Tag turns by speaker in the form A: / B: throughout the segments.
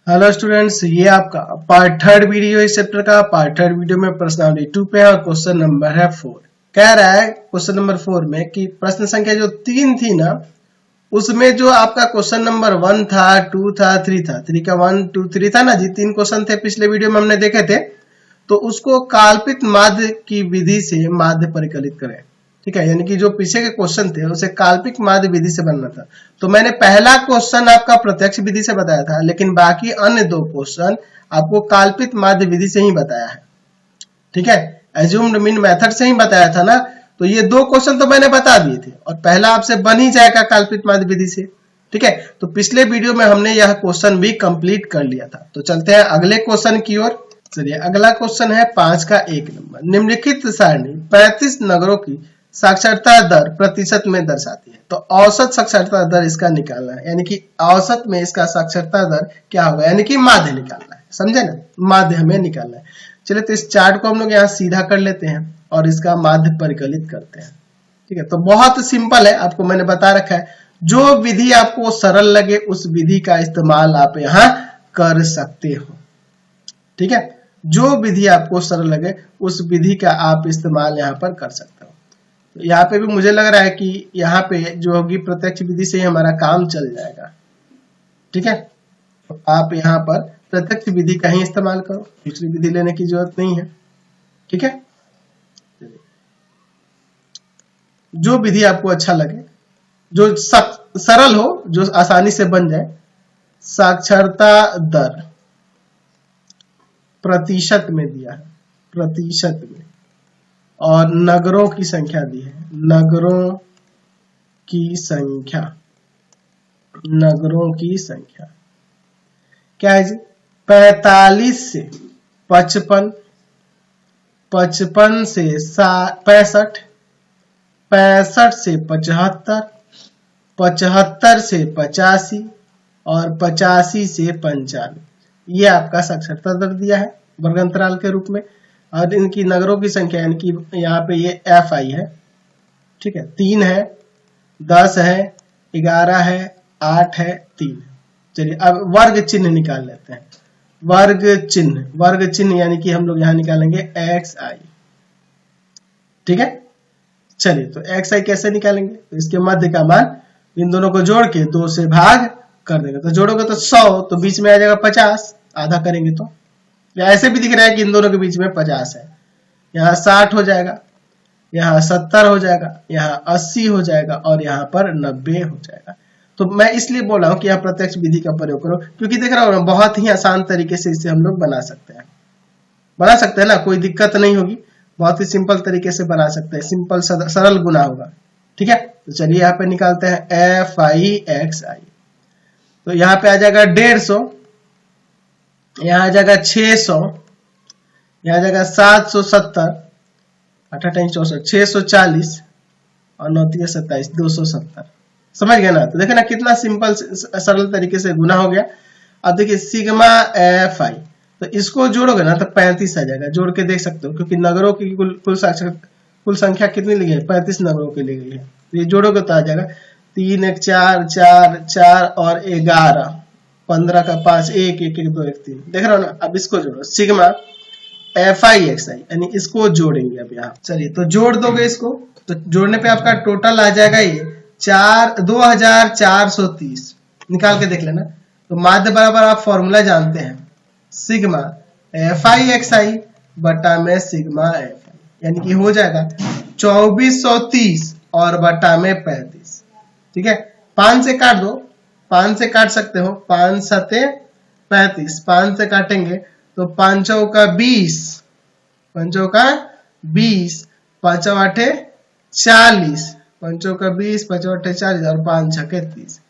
A: Hello students, ये आपका part third video इस चैप्टर का। पार्ट थर्ड वीडियो में प्रश्नावली 2 पे है और क्वेश्चन नंबर है 4। कह रहा है क्वेश्चन नंबर 4 में कि प्रश्न संख्या जो 3 थी ना, उसमें जो आपका क्वेश्चन नंबर 1 था, 2 था, 3 था, 3 का 1 2 3 था ना जी, 3 क्वेश्चन थे पिछले वीडियो में हमने देखे थे। तो उसको काल्पित माध्य की विधि से माध्य परिकलित करें। ठीक है, यानी कि जो पीछे के क्वेश्चन थे उसे काल्पनिक माध्य विधि से बनना था। तो मैंने पहला क्वेश्चन आपका प्रत्यक्ष विधि से बताया था, लेकिन बाकी अन्य 2 क्वेश्चन आपको काल्पित माध्य विधि से ही बताया है। ठीक है, एज्यूम्ड मीन मेथड से ही बताया था ना। तो ये 2 क्वेश्चन तो मैंने बता दिए थे और पहला आपसे बन ही जाएगा काल्पित माध्य विधि से। ठीक है, तो पिछले वीडियो में हमने यह क्वेश्चन भी कंप्लीट कर लिया था। तो चलते हैं अगले क्वेश्चन की ओर। चलिए, अगला क्वेश्चन है 5 का 1 नंबर। निम्नलिखित सारणी 35 नगरों की साक्षरता दर प्रतिशत में दर्शाती है। तो औसत साक्षरता दर इसका निकालना है, यानी कि औसत में इसका साक्षरता दर क्या होगा, यानी कि माध्य निकालना है। समझे ना, माध्य हमें निकालना है। चलिए, तो इस चार्ट को हम लोग यहाँ सीधा कर लेते हैं और इसका माध्य परिकलित करते हैं। ठीक है, तो बहुत सिंपल है, आपको मैंने बता रखा है। जो विधि आपको सरल लगे उस विधि का इस्तेमाल आप यहाँ कर सकते हो। ठीक है, जो विधि आपको सरल लगे उस विधि का आप इस्तेमाल यहाँ पर कर सकते हो। तो यहाँ पे भी मुझे लग रहा है कि यहाँ पे जो होगी प्रत्यक्ष विधि से ही हमारा काम चल जाएगा। ठीक है, तो आप यहाँ पर प्रत्यक्ष विधि का ही इस्तेमाल करो, दूसरी विधि लेने की जरूरत नहीं है। ठीक है, जो विधि आपको अच्छा लगे, जो सरल हो, जो आसानी से बन जाए। साक्षरता दर प्रतिशत में दिया है, प्रतिशत में, और नगरों की संख्या दी है, नगरों की संख्या, नगरों की संख्या क्या है जी? 45 से 55, 55 से 65, 65 से 75, 75 से 85 और 85 से 95। ये आपका साक्षरता दर दिया है वर्गांतराल के रूप में। और इनकी नगरों की संख्या, यानी कि यहाँ पे ये एफ आई है। ठीक है, 3 है, 10 है, 11 है, 8 है, 3। चलिए, अब वर्ग चिन्ह निकाल लेते हैं। वर्ग चिन्ह, वर्ग चिन्ह यानी कि हम लोग यहाँ निकालेंगे एक्स आई। ठीक है, चलिए, तो एक्स आई कैसे निकालेंगे? तो इसके मध्य का मान इन दोनों को जोड़ के 2 से भाग कर देंगे। तो जोड़ोगे तो 100, तो बीच में आ जाएगा 50, आधा करेंगे तो, या ऐसे भी दिख रहा है कि इन दोनों के बीच में 50 है। यहाँ 60 हो जाएगा, यहाँ 70 हो जाएगा, यहाँ 80 हो जाएगा और यहाँ पर 90 हो जाएगा। तो मैं इसलिए बोल रहा हूँ कि आप प्रत्यक्ष विधि का प्रयोग करो, क्योंकि देख रहा हूँ बहुत ही आसान तरीके से इसे हम लोग बना सकते हैं। बना सकते हैं ना, कोई दिक्कत नहीं होगी, बहुत ही सिंपल तरीके से बना सकते हैं। सिंपल सरल गुना होगा। ठीक है, तो चलिए यहाँ पे निकालते हैं एफ आई एक्स आई। तो यहाँ पे आ जाएगा 150, यहाँ आ जाएगा 600, यहाँ आ जाएगा 770, 8×64, 640 और 9×27, 270। समझ गए ना? तो देखे ना कितना सिंपल सरल तरीके से गुना हो गया। अब देखिए सिग्मा एफ आई, तो इसको जोड़ोगे ना तो 35 आ जाएगा। जोड़ के देख सकते हो, क्योंकि नगरों की कुल संख्या कितनी ली है? 35 नगरों की ली गई है। ये जोड़ोगे तो आ जाएगा 3 1 4 4 4 और 11, 15 का 5, 1 1 1 2 1 3। देख रहे हो ना? अब इसको जोड़ो, सिग्मा एफ आई एक्स आई, यानी इसको जोड़ेंगे अब यहाँ। चलिए, तो जोड़ दोगे इसको, तो जोड़ने पे आपका टोटल आ जाएगा ये 2430। निकाल के देख लेना। तो माध्य बराबर आप फॉर्मूला जानते हैं, सिग्मा एफ आई एक्स आई बटा में सिग्मा एफ आई, यानी कि हो जाएगा 2430 और बटा में 35। ठीक है, 5 से काट दो, 5 से काट सकते हो, 5 7 35, 5 से काटेंगे तो 5 का 20, 5 का 20, 5 8 40, 5 का 20, 5 8 40 और 5 6 30।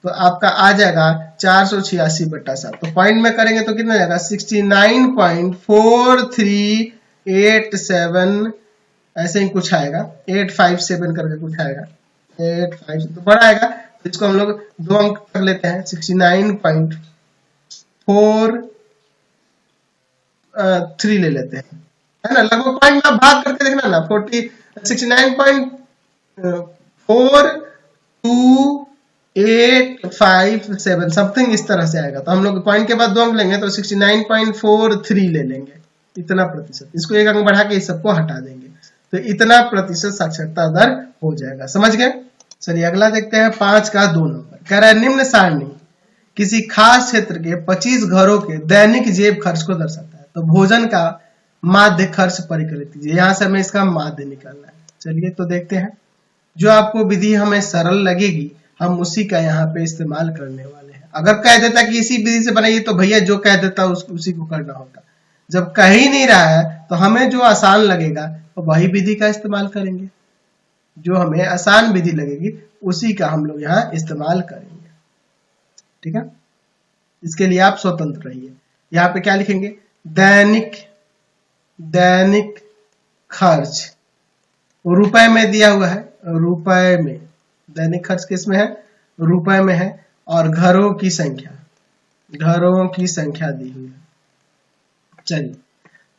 A: तो आपका आ जाएगा 486 बटा 7। तो पॉइंट में करेंगे तो कितना जाएगा? 69.4387, ऐसे ही कुछ आएगा, 857 करके कुछ आएगा, 857 तो बड़ा आएगा। तो इसको हम लोग 2 अंक कर लेते हैं, 69.43 ले लेते हैं, है ना? लगभग पॉइंट में भाग करके देखना ना, 69.427 857 समथिंग इस तरह से आएगा। तो हम लोग पॉइंट के बाद 2 अंक लेंगे तो 69.43 ले लेंगे, इतना प्रतिशत। इसको 1 अंक बढ़ा के इस सबको हटा देंगे तो इतना प्रतिशत साक्षरता दर हो जाएगा। समझ गए? चलिए अगला देखते हैं 5 का 2 नंबर। कह रहा है निम्न सारणी किसी खास क्षेत्र के 25 घरों के दैनिक जेब खर्च को दर्शाता है। तो भोजन का माध्य खर्च परिकलित कीजिए। यहां से हमें इसका माध्य निकालना है। चलिए तो देखते हैं, जो आपको विधि हमें सरल लगेगी हम उसी का यहाँ पे इस्तेमाल करने वाले हैं। अगर कह देता कि इसी विधि से बनाइए तो भैया जो कह देता उसी को करना होता। जब कह ही नहीं रहा है तो हमें जो आसान लगेगा तो वही विधि का इस्तेमाल करेंगे, जो हमें आसान विधि लगेगी उसी का हम लोग यहाँ इस्तेमाल करेंगे। ठीक है, इसके लिए आप स्वतंत्र रहिए। यहाँ पे क्या लिखेंगे? दैनिक खर्च रुपए में दिया हुआ है, रुपए में दैनिक खर्च किसमें है? रुपए में है। और घरों की संख्या दी हुई है। चलिए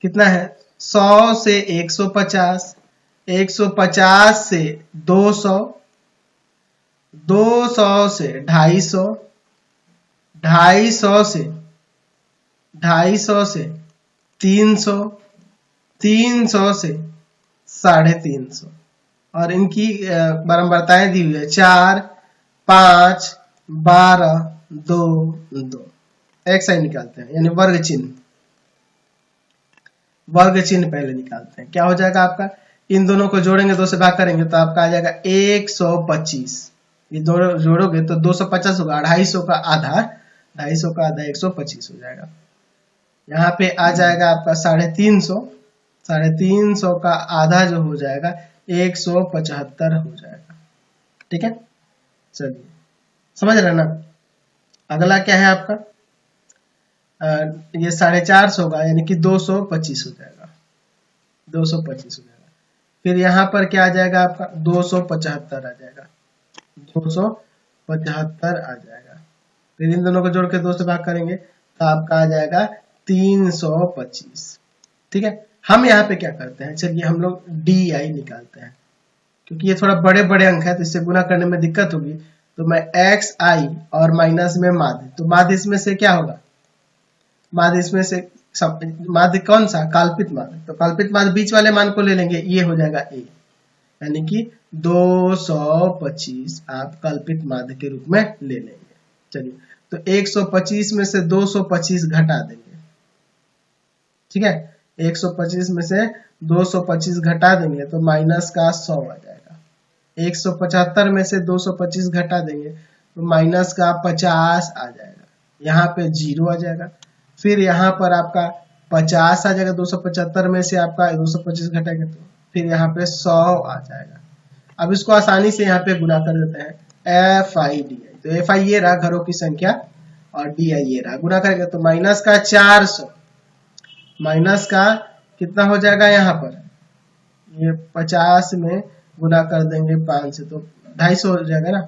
A: कितना है? 100 से 150, 150 से 200, 200 से 250, 250 से 300, 300 से 350 और इनकी बारंबारताएं दी हुई है 4, 5, 12, 2, 2। एक साइड निकालते हैं, यानी वर्ग चिन्ह पहले निकालते हैं। क्या हो जाएगा आपका? इन दोनों को जोड़ेंगे, 2 से भाग करेंगे तो आपका आ जाएगा 125। ये दोनों जोड़ोगे तो 250 होगा, 250 का आधा 125 हो जाएगा। यहाँ पे आ जाएगा आपका 350, 350 का आधा जो हो जाएगा 175 हो जाएगा। ठीक है, चलिए समझ रहे ना? अगला क्या है आपका? ये 450 होगा, यानी कि 225 हो जाएगा, 225 हो जाएगा। फिर यहाँ पर क्या आ जाएगा आपका? 275 आ जाएगा, 275 आ जाएगा। फिर इन दोनों को जोड़ के 2 से भाग करेंगे तो आपका आ जाएगा 325। ठीक है, हम यहाँ पे क्या करते हैं? चलिए हम लोग DI निकालते हैं, क्योंकि ये थोड़ा बड़े बड़े अंक है तो इससे गुना करने में दिक्कत होगी। तो मैं XI और माइनस में माध्य, तो माध्य इसमें से क्या होगा? माध्य इसमें से माध्य कौन सा? काल्पित माध्य। तो काल्पित माध्य बीच वाले मान को ले लेंगे, ये हो जाएगा A, यानी कि 225 आप कल्पित माध्य के रूप में ले लेंगे। चलिए तो 125 में से 225 घटा देंगे। ठीक है, 125 में से 225 घटा देंगे तो माइनस का 100 आ जाएगा। 175 में से 225 घटा देंगे तो माइनस का 50 आ जाएगा। यहाँ पे 0 आ जाएगा। फिर यहाँ पर आपका 50 आ जाएगा, 275 में से आपका 225 घटाएंगे तो फिर यहाँ पे 100 आ जाएगा। अब इसको आसानी से यहाँ पे गुना कर देते हैं, FI DI। तो FI ये रहा घरों की संख्या और DI ये रहा, गुना करेंगे तो माइनस का 400, माइनस का कितना हो जाएगा? यहाँ पर ये 50 में गुना कर देंगे 5 से तो 250 हो जाएगा ना,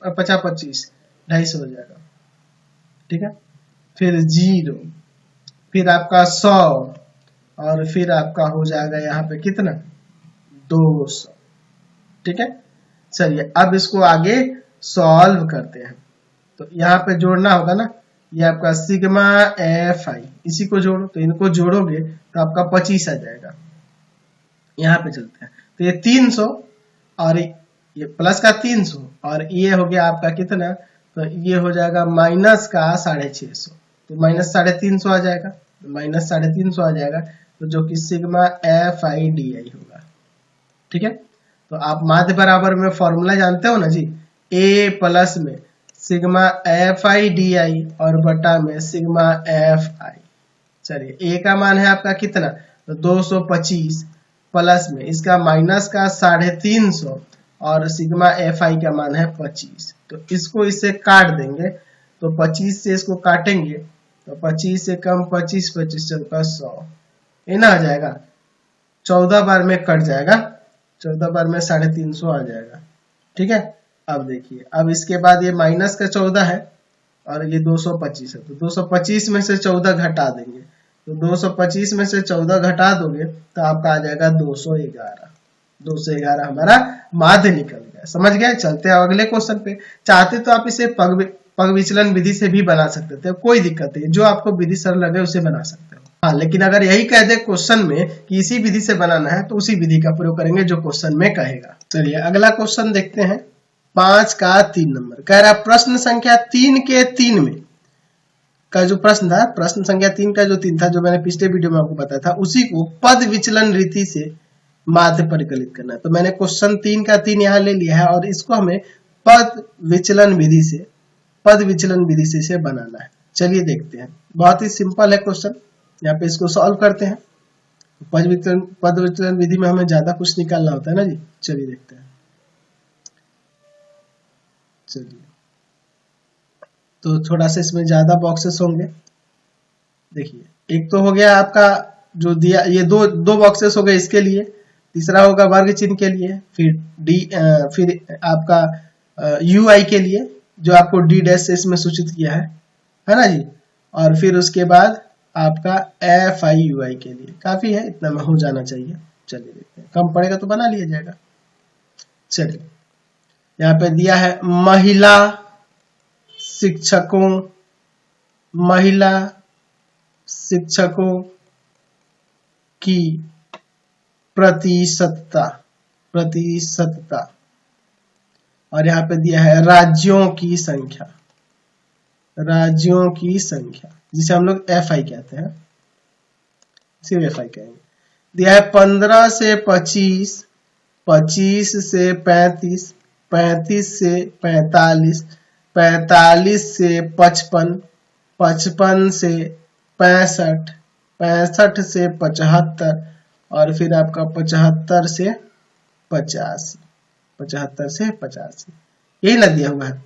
A: 50 25 250 हो जाएगा। ठीक है, फिर 0, फिर आपका 100 और फिर आपका हो जाएगा यहाँ पे कितना? 200। ठीक है, चलिए अब इसको आगे सॉल्व करते हैं। तो यहाँ पे जोड़ना होगा ना, ये आपका सिग्मा FI, इसी को जोड़ो, तो इनको जोड़ोगे तो आपका 25 आ जाएगा। यहाँ पे चलते हैं तो ये 300 और ये प्लस का 300 और ये हो गया आपका कितना? तो ये हो जाएगा माइनस का 650, तो माइनस 350 आ जाएगा, तो माइनस 350 आ जाएगा, तो जो कि सिग्मा FI DI होगा। ठीक है, तो आप माध्य बराबर में फॉर्मूला जानते हो ना जी, A प्लस में सिग्मा FI DI और बटा में सिग्मा FI। चलिए A का मान है आपका कितना? तो 225 प्लस में इसका माइनस का 350 और सिग्मा FI का मान है 25। तो इसको इससे काट देंगे, तो 25 से इसको काटेंगे तो 25 से कम 25, 25 चौका 100, ये ना आ जाएगा, 14 बार में कट जाएगा, 14 बार में 350 आ जाएगा। ठीक है, अब देखिए, अब इसके बाद ये माइनस का 14 है और ये 225 है, तो 225 में से 14 घटा देंगे, तो 225 में से 14 घटा दोगे तो आपका आ जाएगा 211। 211 हमारा माध्य निकल गया। जाएगा। समझ गए? चलते हैं अगले क्वेश्चन पे। चाहते तो आप इसे पग विचलन विधि से भी बना सकते थे, कोई दिक्कत नहीं, जो आपको विधि सरल लगे उसे बना सकते हो। हाँ, लेकिन अगर यही कह दे क्वेश्चन में कि इसी विधि से बनाना है तो उसी विधि का प्रयोग करेंगे जो क्वेश्चन में कहेगा। चलिए अगला क्वेश्चन देखते हैं। 5 का 3 नंबर कह रहा प्रश्न संख्या 3 के 3 में का जो प्रश्न था, प्रश्न संख्या 3 का जो 3 था, जो मैंने पिछले वीडियो में आपको बताया था, उसी को पद विचलन रीति से माध्य परिकलित करना है। तो मैंने क्वेश्चन 3 का 3 यहाँ ले लिया है और इसको हमें पद विचलन विधि से इसे बनाना है। चलिए देखते हैं, बहुत ही सिंपल है क्वेश्चन। यहाँ पे इसको सॉल्व करते हैं। पद विचलन विधि में हमें ज्यादा कुछ निकालना होता है ना जी। चलिए देखते हैं। चलिए तो थोड़ा सा इसमें ज्यादा बॉक्सेस होंगे। देखिए एक तो हो गया आपका जो दिया, ये दो बॉक्सेस हो गए इसके लिए, तीसरा होगा वर्ग चिन्ह के लिए, फिर आपका यू आई के लिए जो आपको डी डैश से इसमें सूचित किया है ना जी, और फिर उसके बाद आपका एफ आई यू आई के लिए। काफी है, इतना में हो जाना चाहिए। चलिए देखते हैं, कम पड़ेगा तो बना लिया जाएगा। चलिए यहाँ पे दिया है महिला शिक्षकों की प्रतिशतता, और यहाँ पे दिया है राज्यों की संख्या, जिसे हम लोग एफ आई कहते हैं, सिर्फ एफ आई कहेंगे। दिया है 15 से 25, 25 से 35, 35 से 45, 45 से 55, 55 से 65, 65 से 75, और फिर आपका 75 से 85, 75 से 85, यही ना दिया हुआ है।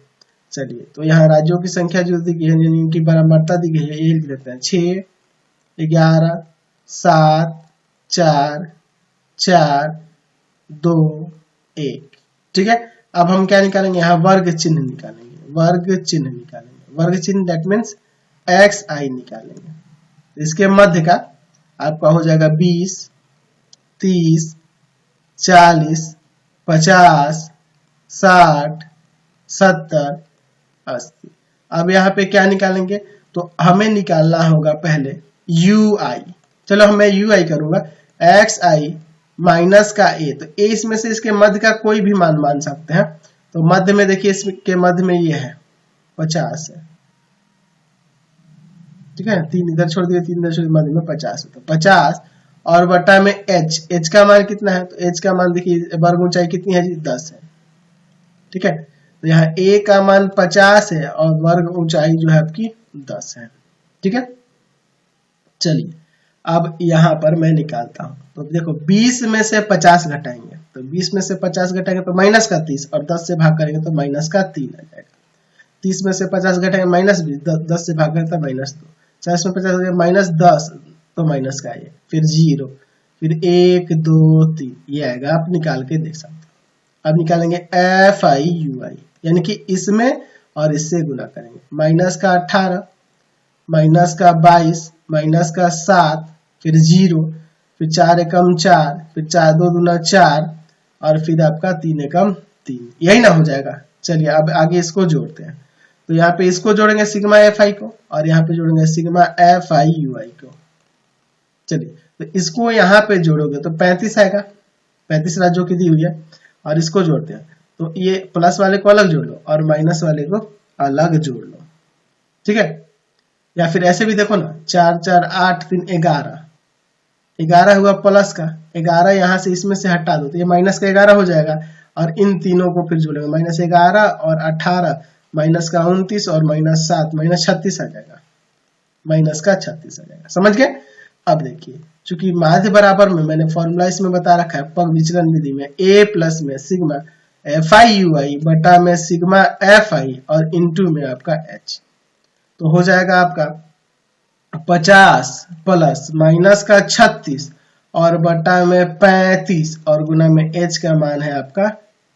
A: चलिए तो यहाँ राज्यों की संख्या जो दी गई है, इनकी बराबरता दी गई है, ये लिख देते हैं 6, 11, 7, 4, 4, 2, 1। ठीक है, अब हम क्या निकालेंगे, यहाँ वर्ग चिन्ह निकालेंगे, वर्ग चिन्ह दैट मीन्स एक्स आई निकालेंगे। इसके मध्य का आपका हो जाएगा 20, 30, 40, 50, 60, 70, 80। अब यहाँ पे क्या निकालेंगे, तो हमें निकालना होगा पहले यू आई। चलो मैं यू आई करूंगा, एक्स आई माइनस का ए, तो ए इसमें से इसके मध्य का कोई भी मान सकते हैं। तो मध्य में देखिए, इसके मध्य में ये है 50 है। ठीक है, 3 इधर छोड़ दिए, 3 इधर छोड़ दिए, मध्य में 50 है, तो 50 और बटा में एच का मान कितना है, तो एच का मान देखिए वर्ग ऊंचाई कितनी है जी, 10 है। ठीक है, तो यहाँ ए का मान 50 है और वर्ग ऊंचाई जो है आपकी 10 है। ठीक है, चलिए अब यहाँ पर मैं निकालता हूं। तो देखो 20 में से 50 घटाएंगे, तो 20 में से 50 घटाएंगे तो माइनस का 30, और 10 से भाग करेंगे तो माइनस का 3 आ जाएगा। 30 में से 50 घटाएंगे माइनस 20, 10 से भाग करेंगे तो माइनस 2, 40 में 50 माइनस 10 तो माइनस का ये, फिर 0, फिर 1, 2, 3, ये आएगा। आप निकाल के देख सकते हो। अब निकालेंगे एफ आई यू आई, यानी कि इसमें और इससे गुना करेंगे। माइनस का 18, माइनस का 22, माइनस का 7, फिर 0, फिर 4 एकम 4, फिर 4 2 दूना 4, और फिर आपका 3 एकम 3, यही ना हो जाएगा। चलिए अब आगे इसको जोड़ते हैं। तो यहाँ पे इसको जोड़ेंगे सिग्मा एफ आई को, और यहाँ पे जोड़ेंगे सिग्मा एफ आई यू आई को। चलिए तो इसको यहाँ पे जोड़ोगे तो 35 आएगा, 35 राज्यों की दी हुई है, और इसको जोड़ते हैं तो ये प्लस वाले को अलग जोड़ लो और माइनस वाले को अलग जोड़ लो। ठीक है, या फिर ऐसे भी देखो ना, 4 4 8 3 11, 11 हुआ प्लस का, 11 यहाँ से इसमें से हटा दो तो ये माइनस का 11 हो जाएगा, और इन तीनों को फिर जोड़ेंगे, माइनस 11 और 18, माइनस का 29 और माइनस 7, माइनस 36 आ जाएगा, माइनस का 36 आ जाएगा। समझ गए? अब देखिए, चूंकि माध्य बराबर में मैंने फॉर्मूला इसमें बता रखा है पग विचलन विधि में, a प्लस में सिग्मा एफ आई यू आई बटा में सिग्मा एफ आई और इंटू में आपका h, तो हो जाएगा आपका 50 प्लस माइनस का 36 और बटा में 35 और गुना में h का मान है आपका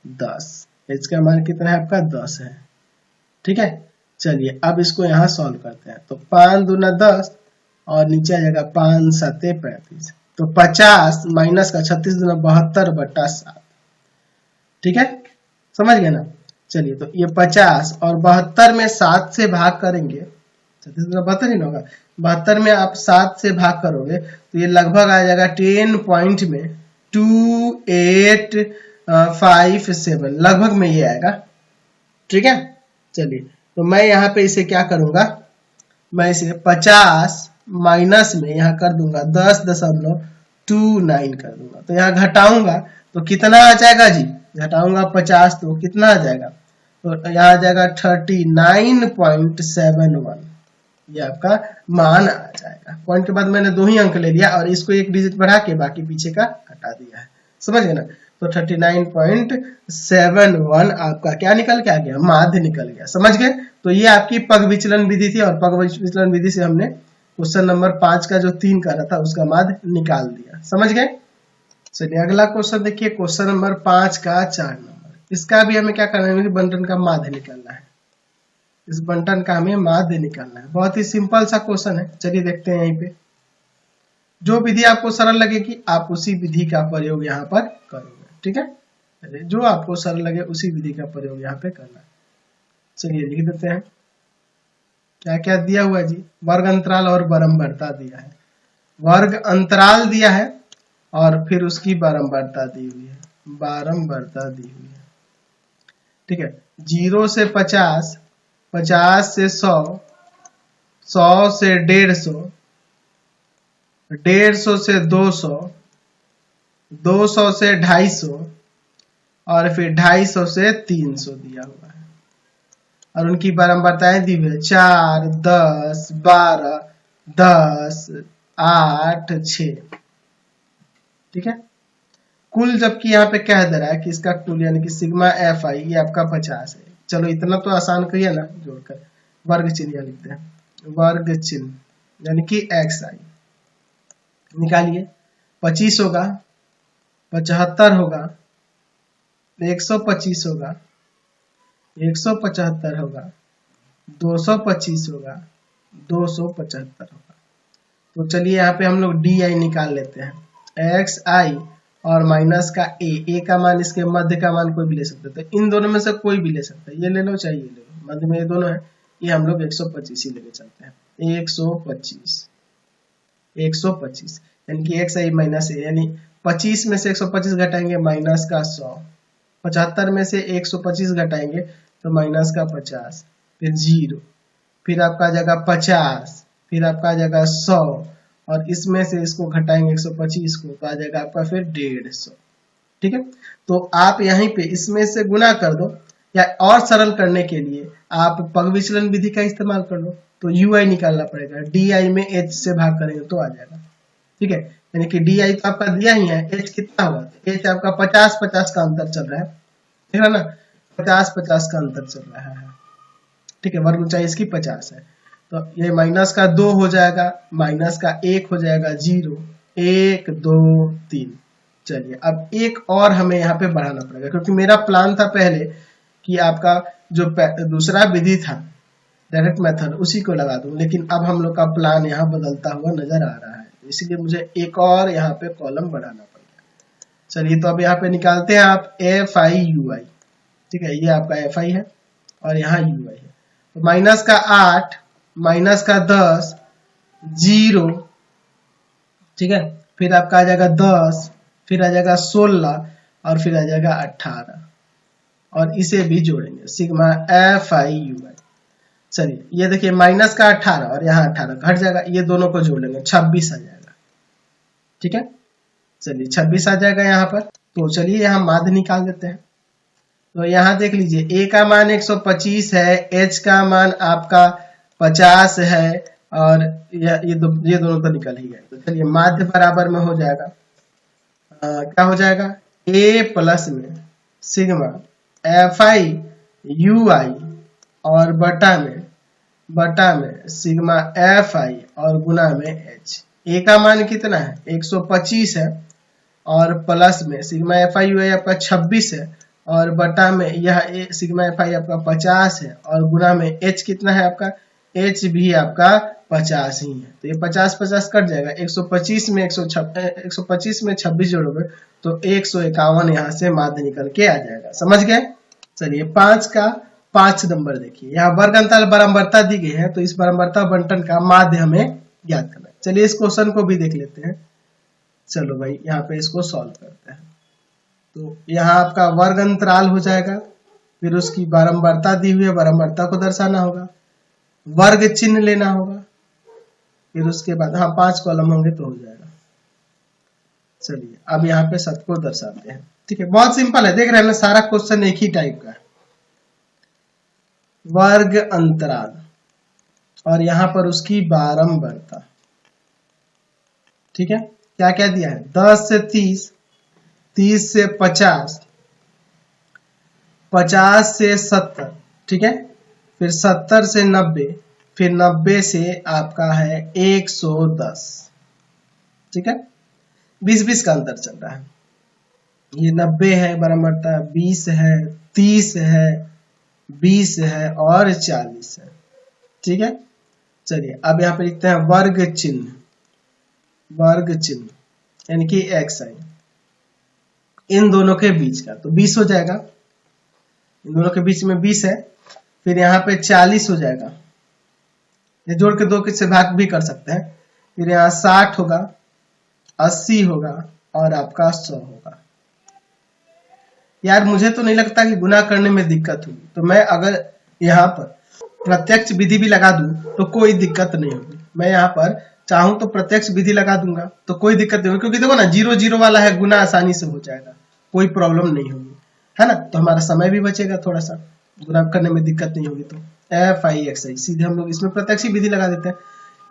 A: 10। h का मान कितना है आपका 10 है। ठीक है, चलिए अब इसको यहाँ सॉल्व करते हैं। तो 5 दूना 10 और नीचे आ जाएगा 5 7 35, तो 50 माइनस का 36 दूना 72 बटा 7। ठीक है, समझ गए ना। चलिए तो ये 50 और 72 में 7 से भाग करेंगे, 72 ही ना होगा, 72 में आप 7 से भाग करोगे तो ये लगभग आ जाएगा 10 पॉइंट में 2857, लगभग में ये आएगा। ठीक है, चलिए तो मैं यहाँ पे इसे क्या करूंगा, मैं इसे 50 माइनस में यहाँ कर दूंगा 10.29 कर दूंगा, तो यहाँ घटाऊंगा तो कितना आ जाएगा जी, घटाऊंगा 50 तो कितना आ जाएगा, तो यहाँ आ जाएगा 39.71, ये आपका मान आ जाएगा। पॉइंट के बाद मैंने 2 ही अंक ले लिया और इसको एक डिजिट बढ़ा के बाकी पीछे का हटा दिया है, समझ गए ना। तो 39.71 आपका क्या निकल के आ गया, माध्य निकल गया, समझ गए। तो ये आपकी पग विचलन विधि थी और पग विचलन विधि से हमने क्वेश्चन नंबर 5 का जो 3 कर रहा था उसका माध्य निकाल दिया, समझ गए। चलिए अगला क्वेश्चन देखिए, क्वेश्चन नंबर 5 का 4 नंबर, इसका भी हमें क्या करना है, बंटन का माध्य निकालना है, इस बंटन का हमें माध्य निकालना है। बहुत ही सिंपल सा क्वेश्चन है, चलिए देखते हैं। यहीं पे जो विधि आपको सरल लगेगी आप उसी विधि का प्रयोग यहाँ पर करोगे, ठीक है, जो आपको सरल लगे उसी विधि का प्रयोग यहाँ पे करना है। चलिए लिख देते हैं, क्या क्या दिया हुआ है जी, वर्ग अंतराल और बारंबारता दिया है, वर्ग अंतराल दिया है और फिर उसकी बारंबारता दी हुई है, बारंबारता दी हुई है, ठीक है। 0 से 50, 50 से 100, 100 से 150, 150 से 200, 200 से 250 और फिर 250 से 300 दिया हुआ है और उनकी बारंबारताएं दी हुई है 4, 10, 12, 10, 8, 6, ठीक है। कुल जबकि यहाँ पे कह दे रहा है कि इसका कुल यानी कि सिग्मा एफ आई ये आपका 50 है। चलो इतना तो आसान करिए ना, जोड़कर वर्ग चिन्ह यहाँ लिखते हैं, वर्ग चिन्ह यानी कि एक्स आई निकालिए। 25 होगा, 75 होगा, 125 होगा, 175 होगा, 225 होगा, 275 होगा। तो चलिए यहाँ पे हम लोग डी आई निकाल लेते हैं, एक्स आई और माइनस का ए का मान, इसके मध्य का मान कोई भी ले सकते हैं, तो इन दोनों में से कोई भी ले सकता है, ये ले लो चाहे ये ले लो, मध्य में ये दोनों है, ये हम लोग 125 ही लेके चलते हैं। 125 यानी कि एक्स आई माइनस ए, यानी 25 में से 125 घटाएंगे माइनस का 100, 75 में से 125 घटाएंगे तो माइनस का 50, फिर 0, फिर आपका आ जाएगा 50, फिर आपका आ जाएगा 100 और इसमें से इसको घटाएंगे 125 को तो आ जाएगा आपका फिर 150, ठीक है। तो आप यहीं पे इसमें से गुना कर दो या और सरल करने के लिए आप पग विचलन विधि का इस्तेमाल कर लो, तो यू आई निकालना पड़ेगा, डी आई में एच से भाग करेंगे तो आ जाएगा, ठीक है। यानी कि डी आई तो आपका दिया ही है, एच कितना हुआ, एच आपका 50-50 का अंतर चल रहा है, ठीक है ना, 50-50 का अंतर चल रहा है, ठीक है। वर्ग ऊंचाई इसकी 50 है, तो ये माइनस का 2 हो जाएगा, माइनस का 1 हो जाएगा 0, 1, 2, 3। चलिए अब एक और हमें यहाँ पे बढ़ाना पड़ेगा, क्योंकि मेरा प्लान था पहले कि आपका जो दूसरा विधि था डायरेक्ट मेथड उसी को लगा दूं, लेकिन अब हम लोग का प्लान यहाँ बदलता हुआ नजर आ रहा है, इसलिए मुझे एक और यहाँ पे कॉलम बढ़ाना पड़ेगा। चलिए तो अब यहाँ पे निकालते हैं आप एफ आई यू आई, ठीक है, ये आपका एफ आई है और यहाँ यू आई है। तो माइनस का 8, माइनस का 10, 0, ठीक है, फिर आपका आ जाएगा 10, फिर आ जाएगा 16 और फिर आ जाएगा 18 और इसे भी जोड़ेंगे, सिग्मा एफ आई यू आई। चलिए ये देखिए माइनस का 18 और यहाँ 18 घट जाएगा, ये दोनों को जोड़ लेंगे, 26 आ जाएगा, ठीक है। चलिए 26 आ जाएगा यहाँ पर। तो चलिए यहाँ माध्य निकाल देते हैं। तो यहाँ देख लीजिए, ए का मान 125 है, एच का मान आपका 50 है और ये दोनों तो निकल ही गए। तो चलिए माध्य बराबर में हो जाएगा, क्या हो जाएगा, ए प्लस में सिग्मा एफ आई यू आई और बटा में सिग्मा एफ आई और गुना में एच। ए का मान कितना है, 125 है और प्लस में सिग्मा एफ आई यू आई आपका 26 है और बटा में यह सिग्मा एफ आई आपका 50 है और गुना में एच कितना है आपका, एच भी आपका 50 ही है। तो ये 50-50 कट जाएगा, 125 में 125 में 26 जोड़ोगे तो 151 यहाँ से माध्य निकल के आ जाएगा, समझ गए। चलिए 5 का 5 नंबर देखिए, यहाँ वर्ग अंतराल बारंबारता दी गई है, तो इस बारंबारता बंटन का माध्य हमें ज्ञात करना है। चलिए इस क्वेश्चन को भी देख लेते हैं। चलो भाई यहाँ पे इसको सॉल्व करते हैं। तो यहाँ आपका वर्ग अंतराल हो जाएगा, फिर उसकी बारंबारता दी हुई है, बारंबारता को दर्शाना होगा, वर्ग चिन्ह लेना होगा, फिर उसके बाद हाँ 5 कॉलम होंगे तो हो जाएगा। चलिए अब यहाँ पे सबको दर्शाते हैं। ठीक है, बहुत सिंपल है, देख रहे हैं ना, सारा क्वेश्चन एक ही टाइप का है। वर्ग अंतराल और यहाँ पर उसकी बारंबारता। ठीक है, क्या क्या दिया है, 10 से 30, 30 से 50, 50 से 70, ठीक है, फिर 70 से 90, फिर 90 से आपका है 110। ठीक है, 20-20 का अंतर चल रहा है। ये 90 है बारंबारता, 20 है, 30 है, 20 है और 40 है। ठीक है, चलिए अब यहाँ पे लिखते हैं वर्ग चिन्ह, वर्ग चिन्ह यानी कि एक्स आई इन दोनों के बीच का, तो 20 हो जाएगा, इन दोनों के बीच में 20 है, फिर यहाँ पे 40 हो जाएगा, ये जोड़ के 2 से भाग भी कर सकते हैं, फिर यहाँ 60 होगा, 80 होगा और आपका 100 होगा। यार मुझे तो नहीं लगता कि गुना करने में दिक्कत होगी, तो मैं अगर यहाँ पर प्रत्यक्ष विधि भी लगा दूं तो कोई दिक्कत नहीं होगी। मैं यहाँ पर चाहूं तो प्रत्यक्ष विधि लगा दूंगा तो कोई दिक्कत नहीं होगी, क्योंकि देखो ना 0-0 वाला है, गुना आसानी से हो जाएगा, कोई प्रॉब्लम नहीं होगी, है ना। तो हमारा समय भी बचेगा, थोड़ा सा गुना करने में दिक्कत नहीं होगी। तो FI सीधे हम लोग इसमें प्रत्यक्ष विधि लगा देते हैं।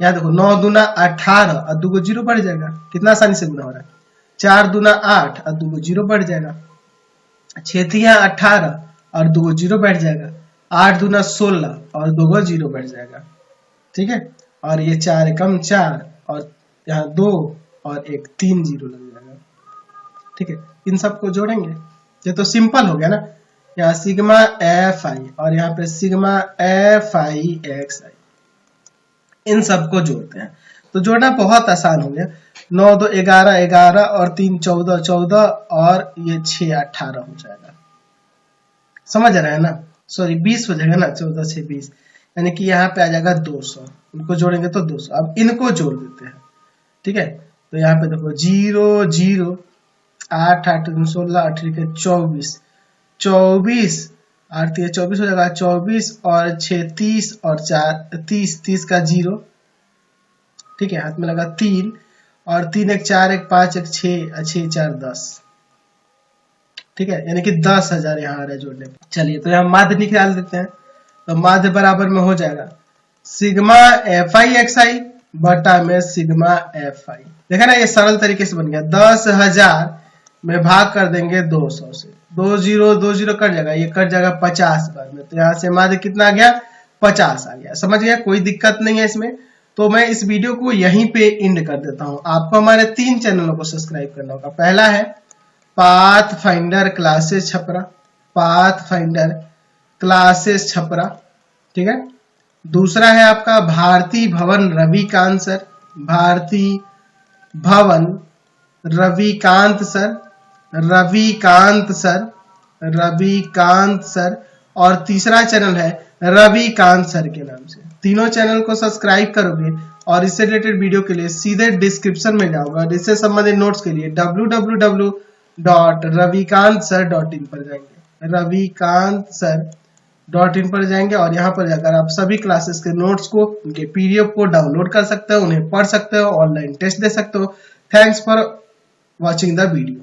A: यहाँ देखो 9 दूना 18 और 2 को 0 बढ़ जाएगा, कितना आसानी से गुना हो रहा है। 4 दूना 8 और 2 को 0 बढ़ जाएगा, 6 तिया 18 और 2 को 0 बैठ जाएगा, 8 दूना 16 और 2 को 0 बैठ जाएगा। ठीक है, और ये 4 एकम 4 और यहाँ 2 और 1 3 0 लग जाएगा। ठीक है, इन सबको जोड़ेंगे, ये तो सिंपल हो गया ना। यहाँ सिग्मा FI और यहाँ पे सिग्मा FIXI, इन सबको जोड़ते हैं तो जोड़ना बहुत आसान हो गया। 9 2 11 11 और 3 14 14 और ये 6 18 हो जाएगा, समझ रहे हैं ना। सॉरी 20 हो जाएगा ना, 14 6 20, यानी कि यहाँ पे आ जाएगा 200, इनको जोड़ेंगे तो 200। अब इनको जोड़ देते हैं। ठीक है, तो यहाँ पे देखो 0 0 8 8 16 8 24 24 8 24 हो जाएगा, 24 और 6 30 और 4 30 30 का 0। ठीक है, हाथ में लगा 3 और 3 1 4 1 5 1 6 6 4 10। ठीक है, यानी कि 10,000 यहाँ आ रहा है जोड़ने पर। चलिए तो यहाँ माध्य निकाल देते हैं, तो माध्य बराबर में हो जाएगा सिग्मा FIXI बटा में सिग्मा FI। देखा ना, ये सरल तरीके से बन गया। 10,000 में भाग कर देंगे 200 से, 2 0 2 0 कट जाएगा, ये कट जाएगा 50 बार में, तो यहाँ से माध्य कितना आ गया, 50 आ गया। समझ गया, कोई दिक्कत नहीं है इसमें। तो मैं इस वीडियो को यहीं पे एंड कर देता हूँ। आपको हमारे 3 चैनलों को सब्सक्राइब करना होगा। पहला है path finder classes Chhapra, path finder classes Chhapra. ठीक है, दूसरा है आपका भारती भवन रविकांत सर, भारती भवन Ravikant sir, Ravikant sir, Ravikant sir, और तीसरा चैनल है रविकांत सर के नाम से। तीनों चैनल को सब्सक्राइब करोगे और इससे रिलेटेड वीडियो के लिए सीधे डिस्क्रिप्शन में जाओगे और इससे संबंधित नोट्स के लिए www.ravikantsir.in पर जाएंगे, ravikantsir.in पर जाएंगे और यहाँ पर जाकर आप सभी क्लासेस के नोट्स को, उनके PDF को डाउनलोड कर सकते हो, उन्हें पढ़ सकते हो, ऑनलाइन टेस्ट दे सकते हो। Thanks for watching the video.